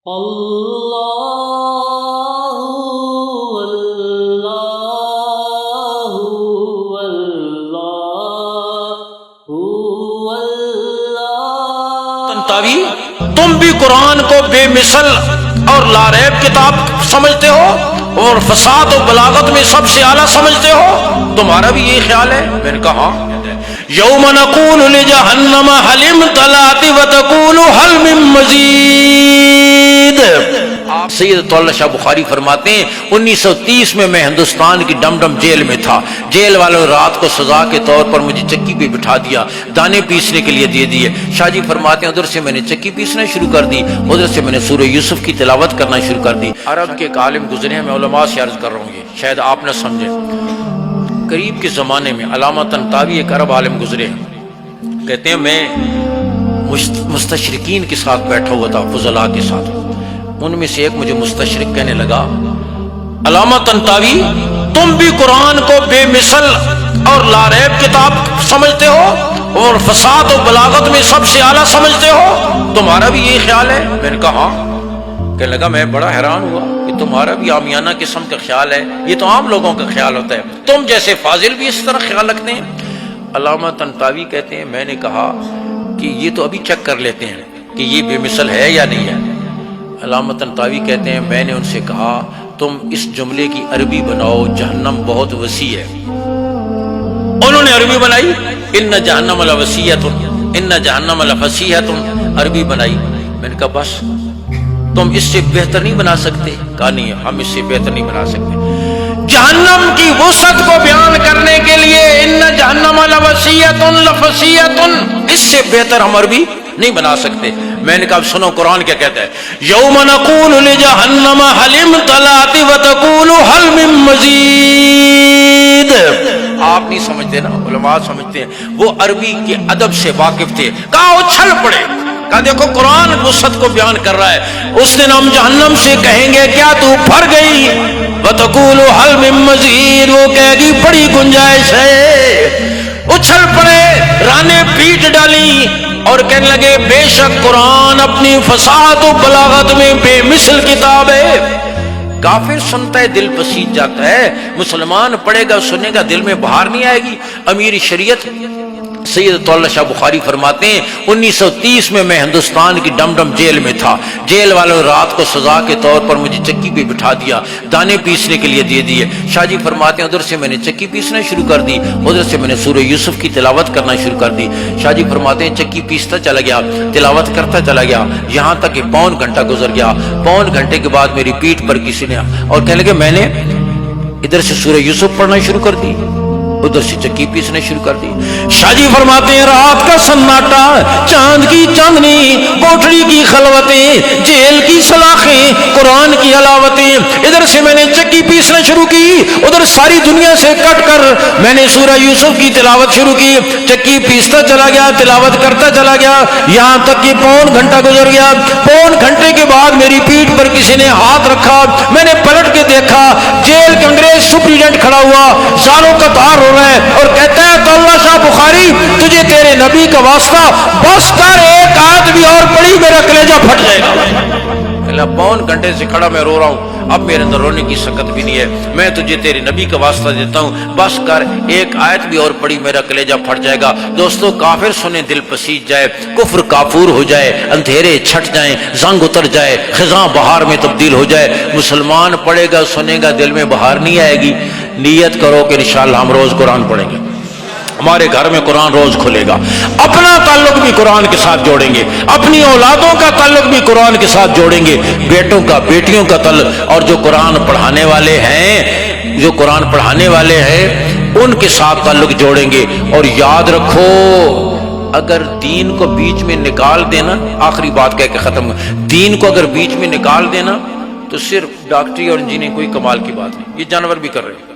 اللہ اللہ اللہ۔ تنتاوی، تم بھی قرآن کو بے مثل اور لاریب کتاب سمجھتے ہو اور فصاحت و بلاغت میں سب سے اعلیٰ سمجھتے ہو، تمہارا بھی یہی خیال ہے؟ میں نے کہا یوم نقول لجہنم هل امتلأت وتقول هل من مزید۔ سید طلعت شاہ بخاری فرماتے ہیں 1930 میں ہندوستان کی ڈم ڈم جیل میں تھا، جیل والوں نے رات کو سزا کے طور پر مجھے چکی پہ بٹھا دیا، دانے پیسنے کے لیے دے دیے۔ شاہ جی فرماتے ہیں ادھر سے میں نے چکی پیسنا شروع کر دی، ادھر سے میں نے سورہ یوسف کی تلاوت کرنا شروع کر دی۔ عرب کے ایک عالم گزرے ہیں، میں علماء سے عرض کر رہا ہوں، یہ شاید آپ نہ سمجھیں۔ قریب کے زمانے میں علامہ طنطاوی ایک عرب عالم گزرے ہیں، کہتے ہیں میں مستشرقین کے ساتھ بیٹھا ہوا تھا، فضلاء کے ساتھ، ان میں سے ایک مجھے مستشرق کہنے لگا علامہ طنطاوی تم بھی قرآن کو بے مثل اور لاریب کتاب سمجھتے ہو اور فصاحت و بلاغت میں سب سے اعلیٰ سمجھتے ہو، تمہارا بھی یہی خیال ہے؟ میں نے کہا ہاں۔ کہنے لگا میں بڑا حیران ہوا کہ تمہارا بھی عامیانہ قسم کا خیال ہے، یہ تو عام لوگوں کا خیال ہوتا ہے، تم جیسے فاضل بھی اس طرح خیال رکھتے ہیں؟ علامہ طنطاوی کہتے ہیں میں نے کہا کہ یہ تو ابھی چیک کر لیتے ہیں کہ یہ بے مثل ہے یا نہیں ہے۔ علامہ طنطاوی کہتے ہیں میں نے ان سے کہا تم اس جملے کی عربی بناؤ، جہنم بہت وسیع ہے۔ انہوں نے عربی بنائی ان جہنم لوسیعۃ، ان جہنم لفسیحۃ، عربی بنائی۔ میں نے کہا بس تم اس سے بہتر نہیں بنا سکتے؟ کہا نہیں ہم اس سے بہتر نہیں بنا سکتے۔ جہنم کی وسعت کو بیان کرنے کے لیے ان جہنم لوسیعۃ لفسیحۃ، اس سے بہتر ہم عربی نہیں بنا سکتے۔ میں نے کہا سنو قرآن کیا کہتا ہے، یوم نقول لجہنم هل امتلأت وتقول هل من مزید۔ آپ نہیں سمجھتے نا، علماء سمجھتے ہیں، وہ عربی کے ادب سے واقف تھے۔ کہا اچھل پڑے، کہا دیکھو قرآن وسعت کو بیان کر رہا ہے، اس دن ہم جہنم سے کہیں گے کیا تو بھر گئی، وتقول هل من مزید، وہ کہے گی بڑی گنجائش ہے۔ اچھل پڑے، رانے پیٹ ڈالی اور کہنے لگے بے شک قرآن اپنی فصاحت و بلاغت میں بے مثل کتاب ہے۔ کافر سنتا ہے دل پسیج جاتا ہے، مسلمان پڑھے گا سنے گا دل میں بہار نہیں آئے گی۔ امیر شریعت سید طلعت شاہ بخاری فرماتے ہیں 1930 میں ہندوستان کی ڈم ڈم جیل میں تھا، جیل والوں نے رات کو سزا کے طور پر مجھے چکی پہ بٹھا دیا، دانے پیسنے کے لیے دے دیے۔ شاہ جی فرماتے ہیں ادھر سے میں نے چکی پیسنا شروع کر دی، ادھر سے میں نے سورہ یوسف کی تلاوت کرنا شروع کر دی۔ شاہ جی فرماتے ہیں چکی پیستا چلا گیا، تلاوت کرتا چلا گیا، یہاں تک کہ پون گھنٹہ گزر گیا۔ پون گھنٹے کے بعد میری پیٹھ پر کسی نے اور کہنے لگے میں نے ادھر سے سورہ یوسف پڑھنا شروع کر دی، ادھر سے چکی پیسنے شروع کر دی۔ شاہ جی فرماتے ہیں رات کا سناٹا، چاند کی چاندنی، کوٹڑی کی خلوتیں، جیل کی سلاخیں، قرآن کی علاوتیں، ادھر سے میں نے چکی پیسنا شروع کی، ادھر ساری دنیا سے کٹ کر میں نے سورہ یوسف کی تلاوت شروع کی، چکی پیستا چلا گیا، تلاوت کرتا چلا گیا، یہاں تک کہ پون گھنٹہ گزر گیا۔ پون گھنٹے کے بعد میری پیٹھ پر کسی نے ہاتھ رکھا، میں نے پلٹ کے دیکھا، جیل کے انگریز سپریڈنٹ کھڑا ہوا، سالوں کا تار ہو رہا ہے اور کہتا ہے طلعت شاہ بخاری تجھے تیرے نبی کا واسطہ بس کر، ایک آیت بھی اور پڑھی میرا کلیجہ پھٹ جائے گا۔ پون گھنٹے سے کھڑا میں رو رہا ہوں، اب میرے اندر رونے کی سکت بھی نہیں ہے، میں تجھے تیرے نبی کا واسطہ دیتا ہوں، بس کر ایک آیت بھی اور پڑھی میرا کلیجہ پھٹ جائے گا۔ دوستو کافر سنے دل پسیج جائے، کفر کافور ہو جائے، اندھیرے چھٹ جائیں، زنگ اتر جائے، خزاں بہار میں تبدیل ہو جائے، مسلمان پڑھے گا سنے گا دل میں بہار نہیں آئے گی۔ نیت کرو کہ انشاءاللہ ہم روز قرآن پڑھیں گے، ہمارے گھر میں قرآن روز کھلے گا، اپنا تعلق بھی قرآن کے ساتھ جوڑیں گے، اپنی اولادوں کا تعلق بھی قرآن کے ساتھ جوڑیں گے، بیٹوں کا بیٹیوں کا تعلق، اور جو قرآن پڑھانے والے ہیں، جو قرآن پڑھانے والے ہیں ان کے ساتھ تعلق جوڑیں گے۔ اور یاد رکھو اگر دین کو بیچ میں نکال دینا، آخری بات کہہ کے ختم، دین کو اگر بیچ میں نکال دینا تو صرف ڈاکٹری اور انجینئرنگ کوئی کمال کی بات نہیں، یہ جانور بھی کر رہے ہیں۔